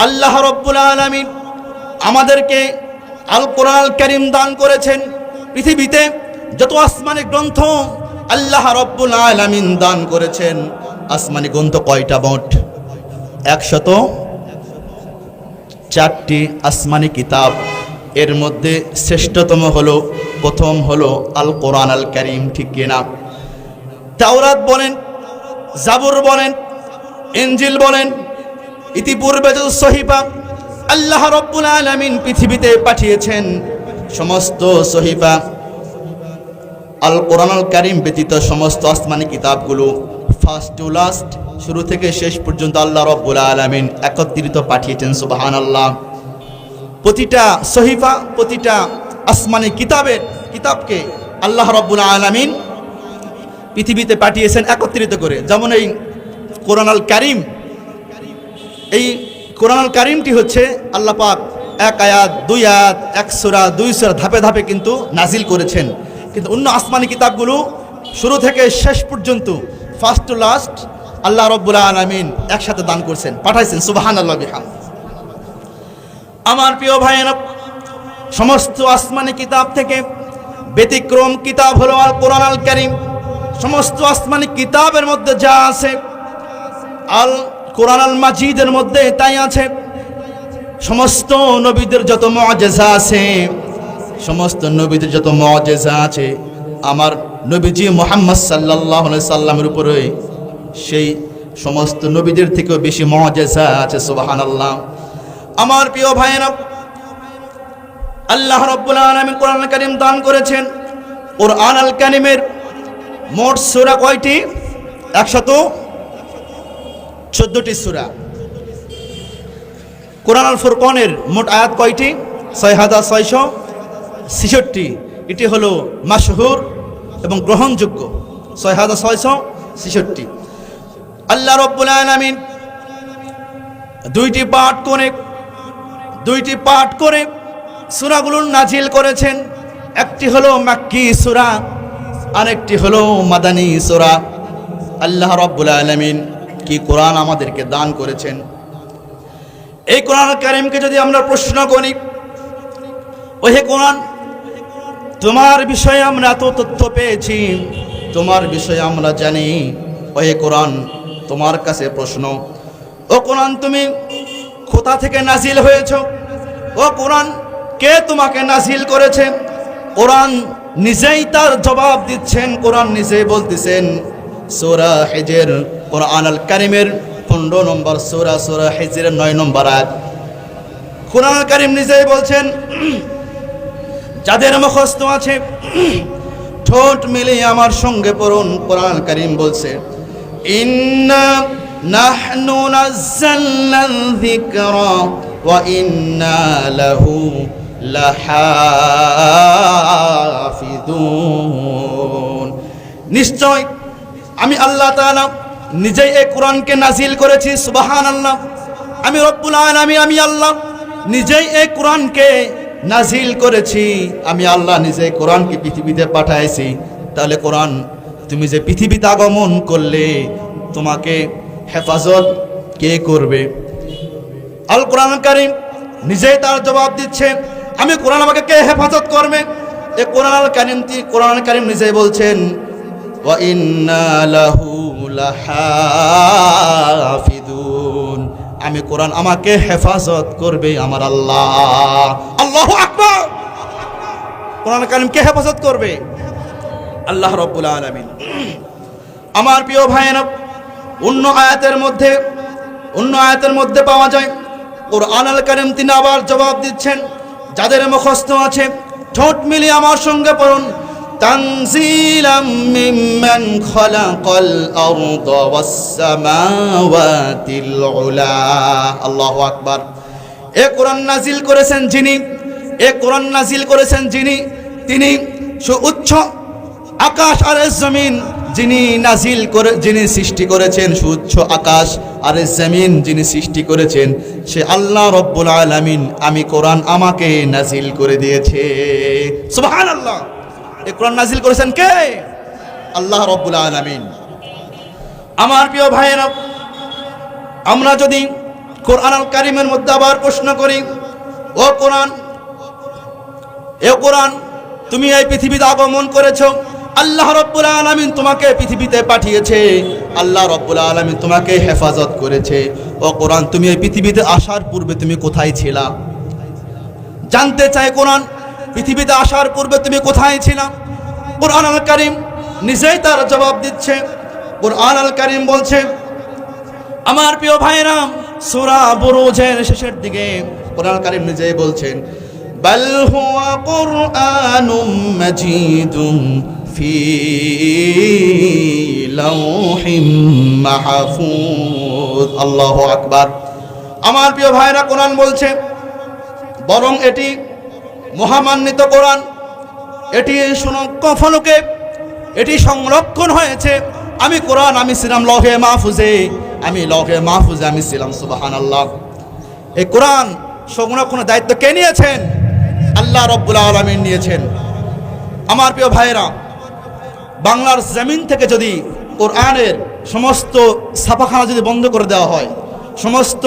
আল্লাহ রাব্বুল আলামিন আমাদেরকে আল কোরআন কারীম দান করেছেন। পৃথিবীতে যত আসমানি গ্রন্থ আল্লাহ রাব্বুল আলামিন দান করেছেন, আসমানি গ্রন্থ কয়টা মোট? 104টি আসমানি কিতাব। এর মধ্যে শ্রেষ্ঠতম হলো, প্রথম হলো আল কোরআন আল কারীম, ঠিক কিনা? তাওরাত বলেন, জাবুর বলেন, ইনজিল বলেন, ইতিপূর্বে যত সহিফা আল্লাহ রাব্বুল আলামিন পৃথিবীতে পাঠিয়েছেন, সমস্ত সহিফা আল কোরআন আল কারীম ব্যতীত সমস্ত আসমানি কিতাবগুলো ফার্স্ট টু লাস্ট, শুরু থেকে শেষ পর্যন্ত আল্লাহ রাব্বুল আলামিন একত্রিত পাঠিয়েছেন। সুবহানাল্লাহ। প্রতিটা সহিফা, প্রতিটা আসমানি কিতাবকে আল্লাহ রাব্বুল আলামিন পৃথিবীতে পাঠিয়েছেন একত্রিত করে। যেমন এই কোরআন আল কারীম, এই কোরআন আল কারীমটি হচ্ছে আল্লাহ পাক এক আয়াত, দুই আয়াত, এক সূরা, দুই সূরা ধাপে ধাপে কিন্তু নাজিল করেছেন। কিন্তু অন্য আসমানি কিতাবগুলো শুরু থেকে শেষ পর্যন্ত ফার্স্ট টু লাস্ট আল্লাহ রাব্বুল আলামিন একসাথে দান করছেন, পাঠাইছেন। সুবহানাল্লাহ বিহামদিহি। আমার প্রিয় ভাইয়েরা, সমস্ত আসমানি কিতাব থেকে ব্যতিক্রম কিতাব হলো আল কোরআন আল কারীম। সমস্ত আসমানি কিতাবের মধ্যে যা আছে আল কোরআন আল মাজিদের মধ্যে তাই আছে। সমস্ত নবীদের যত মুআজিজা আছে, সমস্ত নবীদের যত মুআজিজা আছে, আমার নবীজি মুহাম্মদ সাল্লাল্লাহু আলাইহি সাল্লামের উপরে সেই সমস্ত নবীদের থেকেও বেশি মুআজিজা আছে। সুবহানাল্লাহ। আমার প্রিয় ভাইয়েরা, আল্লাহ রাব্বুল আলামিন কোরআন আল কারীম দান করেছেন। কোরআন আল কারীমের মোট সূরা কয়টি? 114টি সূরা। কোরআন আল ফুরকানের মোট আয়াত কয়টি? 6666। এটি হলো মাশহুর এবং গ্রহণযোগ্য, 6666। আল্লাহ রাব্বুল আলামিন দুইটি পাঠ করে সূরাগুলো নাজিল করেছেন। একটি হলো মাক্কি সূরা, আরেকটি হলো মাদানী সূরা। আল্লাহ রাব্বুল আলামিন কি কোরআন আমাদেরকে দান করেছেন। এই কোরআন কারীমকে যদি আমরা প্রশ্ন করি, ওহে কোরআন, তোমার বিষয়ে আমরা এত তথ্য পেয়েছি, তোমার বিষয়ে আমরা জানি, ওহে কোরআন তোমার কাছে প্রশ্ন, ও কোরআন তুমি কোথা থেকে নাজিল হয়েছ? ও কোরআন কে তোমাকে নাজিল করেছে? কোরআন নিজেই তার জবাব দিচ্ছেন। কোরআন নিজেই বলতেছেন, সূরা হিজর, কোরআন আল কারীমের 15 নম্বর সূরা, সূরা হিজরের 9 নম্বর আয়াত। কোরআন আল কারীম নিজেই বলছেন, যাদের মুখস্থ আছে ঠোঁট মিলিয়ে আমার সঙ্গে পড়ুন। কোরআন আল কারীম বলছে, ইন্না নাহনু নাযালনা যিকরা ওয়া ইন্না লাহু লাহাফিজুন। নিশ্চয় আমি আল্লাহ তাআলা নিজেই এই কোরআনকে নাজিল করেছি। সুবহানাল্লাহ। আমি রব্বুল আলামিন, আমি আল্লাহ নিজেই এই কোরআনকে নাজিল করেছি। আমি আল্লাহ নিজেই কোরআনকে পৃথিবীতে পাঠাইছি। তাহলে কোরআন, তুমি যে পৃথিবীতে আগমন করলে, তোমাকে হেফাজত কে করবে? আল কোরআন কারীম নিজেই তার জবাব দিচ্ছে, আমি কোরআন, আমাকে কে হেফাজত করবে? এই কোরআন কারীম নিজেই বলছেন, ওয়া ইন্না লাহু লাহাফিজুন। আমি কোরআন, আমাকে হেফাজত করবে আমার আল্লাহ। আল্লাহু আকবার। কোরআন কারীম কে হেফাজত করবে? আল্লাহ রাব্বুল আলামিন। আমার প্রিয় ভাইয়েরা, অন্য আয়াতের মধ্যে পাওয়া যায় কোরআন আল কারীম তিনি আবার জবাব দিচ্ছেন, যাদের মুখস্থ আছে ঠোঁট মিলিয়ে আমার সঙ্গে পড়ুন, তানজিলাম মিম্মান খালাকাল আরদা ওয়াস সামাওয়াতিল উলা। আল্লাহু আকবার। এ কোরআন নাজিল করেছেন যিনি, তিনি সুউচ্চ আকাশ আর জমিন যিনি সৃষ্টি করেছেন, সুউচ্চ আকাশ আর জমিন যিনি সৃষ্টি করেছেন, সে আল্লাহ রব্বুল আলামিন। আমি কোরআন আমাকে নাজিল করে দিয়েছে। সুবহানাল্লাহ। এই কোরআন নাজিল করেছেন কে? আল্লাহ রব্বুল আলামিন। আমার প্রিয় ভাইয়েরা, আমরা যদি কোরআন আল কারিমের মধ্যে আবার প্রশ্ন করি, ও কোরআন, এ কোরআন, তুমি এই পৃথিবীতে আগমন করেছো, আল্লাহ রব্বুল আলামিন তোমাকে পৃথিবীতে পাঠিয়েছে, আল্লাহ রব্বুল আলামিন তোমাকে হেফাজত করেছে। ও কোরআন, তুমি এই পৃথিবীতে আসার পূর্বে তুমি কোথায় ছিলা? জানতে চাই কোরআন, পৃথিবীতে আসার পূর্বে তুমি কোথায় ছিলা? কোরআন আল কারিম নিজেই তার জবাব দিচ্ছে। কোরআন আল কারিম বলছে, আমার প্রিয় ভাইরা, সূরা বুরুজের শেষের দিকে কোরআন আল কারিম নিজেই বলছেন, বাল হুয়া কুরআনুম মাজিদুম ফি লাউহিম মাহফুজ। আল্লাহু আকবার। আমার প্রিয় ভাইরা, কোরআন বলছে বরং এটি মহামান্বিত কোরআন, এটি সুনক্ষ ফলকে এটি সংরক্ষণ হয়েছে। আমি কোরআন, আমি ছিলাম লৌহে মাহফুজে, আমি লৌহে মাহফুজে আমি ছিলাম। সুবহানাল্লাহ। এই কোরআন সংরক্ষণের দায়িত্ব কে নিয়েছেন? আল্লাহ রব্বুল আলামিন নিয়েছেন। আমার প্রিয় ভাইরা, বাংলার জমিন থেকে যদি কোরআনের সমস্ত ছাপাখানা যদি বন্ধ করে দেওয়া হয়, সমস্ত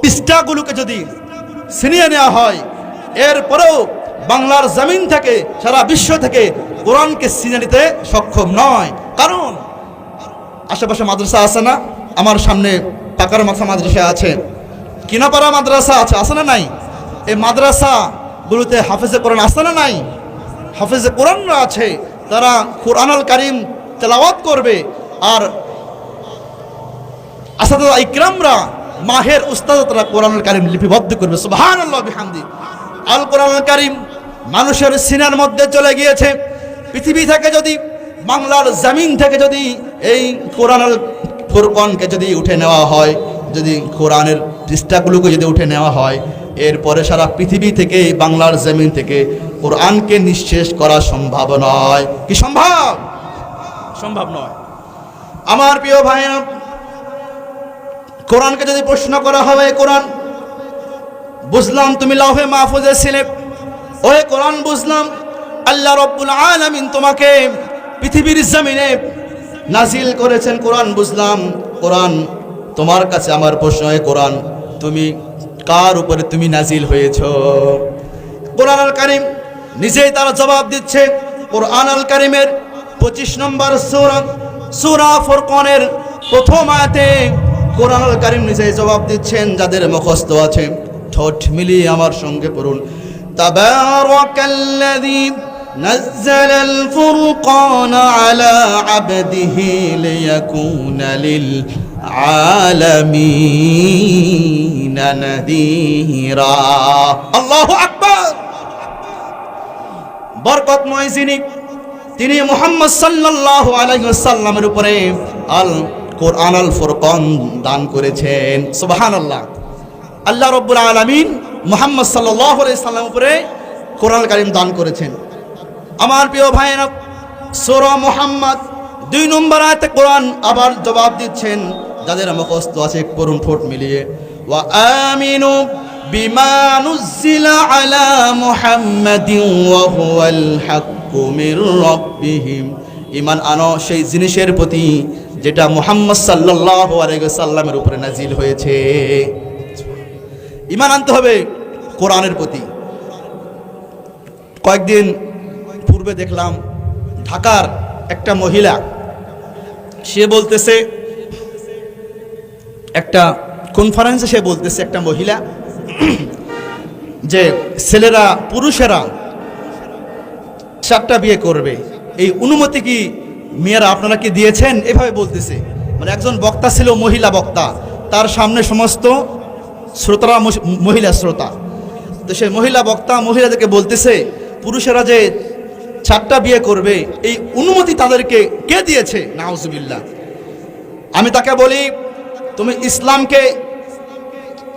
পৃষ্ঠাগুলোকে যদি ছিনিয়ে নেওয়া হয়, এরপরেও বাংলার জমিন থেকে সারা বিশ্ব থেকে কোরআনকে ছিনিয়ে নিতে সক্ষম নয়। কারণ আশেপাশে মাদ্রাসা আছে না? আমার সামনে পাকার মাথা মাদ্রাসা আছে, কিনাপাড়া মাদ্রাসা আছে, আছে না নাই? এই মাদ্রাসাগুলোতে হাফেজে কোরআন আছে না নাই? হাফেজে কোরআনরা আছে, তারা কোরআন আল কারিম তেলাওয়াত করবে, আর আসাদুল ইকরামরা মাহের উস্তাদরা কোরআন আল কারিম লিপিবদ্ধ করবে। সুবহানাল্লাহ বিহামদি। আল কোরআন আল কারিম মানুষের সিনার মধ্যে চলে গিয়েছে। পৃথিবী থেকে যদি, বাংলার জমিন থেকে যদি এই কোরআন আল ফুরকানকে যদি উঠে নেওয়া হয়, যদি কোরআনের পৃষ্ঠাগুলোকে যদি উঠে নেওয়া হয়, এরপরে সারা পৃথিবী থেকে, বাংলার জমিন থেকে কোরআনকে নিঃশেষ করা সম্ভব নয়। কি সম্ভব? সম্ভব নয়। আমার প্রিয় ভাইরা, কোরআনকে যদি প্রশ্ন করা হবে, কোরআন বুঝলাম তুমি লৌহে মাহফুজে ছিলে, ওহে কোরআন বুঝলাম আল্লাহ রব্বুল আলামিন তোমাকে পৃথিবীর জমিনে নাজিল করেছেন, কোরআন বুঝলাম। কোরআন তোমার কাছে আমার প্রশ্ন, হয় কোরআন তুমি কার উপরে তুমি নাজিল হয়েছো? কোরআন আল কারিম নিজেই তার জবাব দিচ্ছে। কোরআন আল কারিমের 25 নম্বর সূরা, সূরা ফুরকানের প্রথম আয়াতে কোরআন আল কারিম নিজেই জবাব দিচ্ছেন। যাদের মুখস্থ আছে ঠোঁট মিলিয়ে আমার সঙ্গে পড়ুন, তাবারাকাল্লাযী নাযালাল ফুরকানা আলা আবদিহি লিয়াকুনা লিল আলামিনা নাযীরা। আল্লাহু আকবার। বরকতময় যিনি, তিনি মুহাম্মদ সাল্লাল্লাহু আলাইহি ওয়াসাল্লামের উপরে আল কোরআন আল ফুরকান দান করেছেন। সুবহানাল্লাহ। আল্লাহ রব্বুল আলামিন মুহাম্মদ সাল্লাল্লাহু আলাইহি ওয়াসাল্লামের উপরে কোরআন কারীম দান করেছেন। আমার প্রিয় ভাইরা, সূরা মুহাম্মদ 2 নম্বর আয়াতে কোরআন আবার জবাব দিচ্ছেন। যাদের মুখস্থ আছে পড়ুন ঠোঁট মিলিয়ে, ওয়া আমিনু বিমা নুজিলা আলা মুহাম্মাদিন ওয়া হুয়াল হাক্কু মির রাব্বিহিম। ঈমান আনো সেই জিনিসের প্রতি যেটা মুহাম্মদ সাল্লাল্লাহু আলাইহি ওয়াসাল্লামের উপরে নাজিল হয়েছে। ঈমান আনতে হবে কোরআনের প্রতি। কয়েকদিন পূর্বে দেখলাম ঢাকার একটা মহিলা, সে বলতেছে, একটা কনফারেন্সে সে বলতেছে, একটা মহিলা, যে ছেলেরা, পুরুষেরা 4টা বিয়ে করবে, এই অনুমতি কি মেয়েরা আপনারা কি দিয়েছেন? এভাবে বলতেছে। মানে একজন বক্তা ছিল, মহিলা বক্তা, তার সামনে সমস্ত শ্রোতারা মহিলা শ্রোতা। তো সেই মহিলা বক্তা মহিলাদেরকে বলতেছে, পুরুষেরা যে 4টা বিয়ে করবে এই অনুমতি তাদেরকে কে দিয়েছে? নাউজুবিল্লাহ। আমি তাকে বলি, তুমি ইসলামকে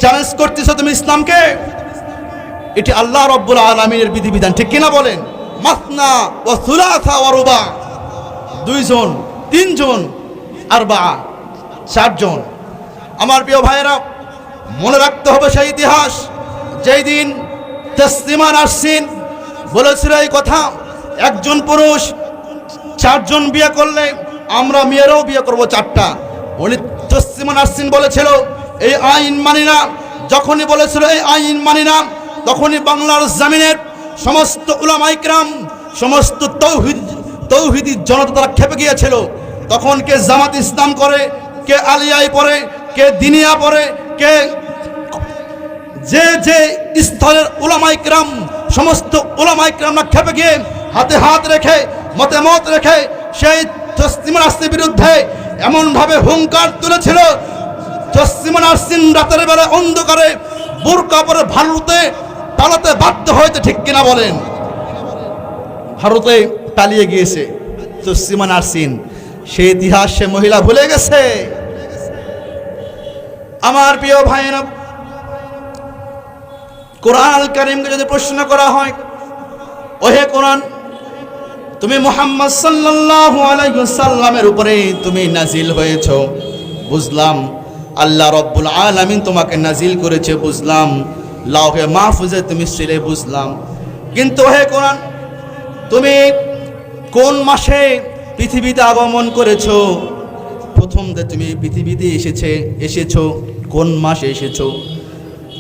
চ্যালেঞ্জ করতেছো, তুমি ইসলামকে। এটি আল্লাহ রব্বুল আলামিনের বিধিবিধান, ঠিক কিনা বলেন? মাসনা ওয়া সুলাসা ওয়া রুবা, 2 জন, 3 জন, আরবা, 4 জন। আমার প্রিয় ভাইয়েরা, মনে রাখতে হবে সেই ইতিহাস, যেই দিন তাসলিমা নাসরিন বলেছিল এই কথা, একজন পুরুষ 4 জন বিয়ে করলে আমরা মেয়েরাও বিয়ে করব 4টা। উনি তাসলিমা নাসরিন বলেছিল, এই আইন মানি না, যখনই বলেছিল এই আইন মানি না, তখনই বাংলার জমিনের সমস্ত উলামায়ে কিরাম, সমস্ত তৌহিদি জনতা তারা খেপে গিয়েছিল। তখন কে জামাত ইসলাম করে, কে আলিয়াই পড়ে, কে দিনিয়া পড়ে, কে যে যে স্থলের উলামায়ে কিরাম, সমস্ত উলামায়ে কিরামরা খেপে গিয়ে হাতে হাত রেখে মতে মত রেখে সেই তসলিমা নাসরিনের বিরুদ্ধে এমনভাবে হুঙ্কার তুলেছিল, তসলিমা নাসরিন রাতের বেলা অন্ধকারে বুরকা পরে ভারতে পালাতে বাধ্য হয়েছে, ঠিক কিনা বলেন? ভারতে পালিয়ে গিয়েছে তসলিমা নাসরিন, সেই ইতিহাস সে মহিলা ভুলে গেছে। আমার প্রিয় ভাইয়েরা, কোরআন আল কারীমকে যদি প্রশ্ন করা হয়, ওহে কোরআন, তুমি মুহাম্মদ সাল্লাল্লাহু আলাইহি ওয়াসাল্লামের উপরে তুমি নাজিল হয়েছো, বুঝলাম আল্লাহ রাব্বুল আলামিন তোমাকে নাজিল করেছে, বুঝলাম লাওহে মাহফুজে তুমি ছিলে, বুঝলাম। কিন্তু হে কোরআন, তুমি কোন মাসে পৃথিবীতে আগমন করেছো? প্রথম যে তুমি পৃথিবীতে এসেছো কোন মাসে এসেছো?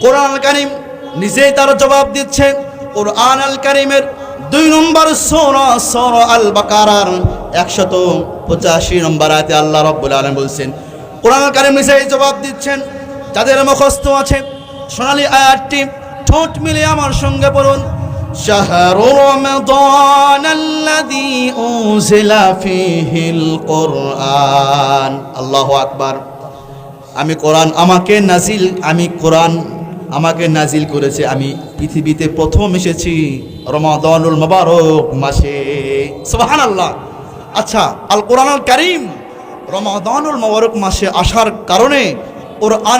কোরআন আল কারীম নিজেই তার জবাব দিচ্ছে। কোরআন আল কারীমের 2 নম্বর সূরা, সূরা আল বাকারার 185 নম্বর আয়াতে আল্লাহ রাব্বুল আলামিন বলছেন, কোরআন আল কারীম নিজেই জবাব দিচ্ছেন। যাদের মুখস্থ আছে সোনালী আয়াতটি ঠোঁট মিলিয়ে আমার সঙ্গে পড়ুন, শাহরু রমাদানাল্লাযী উনজিলা ফীহিল কুরআন। আল্লাহু আকবার। কোরআন আমাকে নাজিল করেছে, আমি পৃথিবীতে প্রথম এসেছি রমাদানুল মুবারক মাসে। সুবহানাল্লাহ। আচ্ছা, আল কোরআন আল কারীম রমাদানুল মুবারক মাসে আসার কারণে কোরআন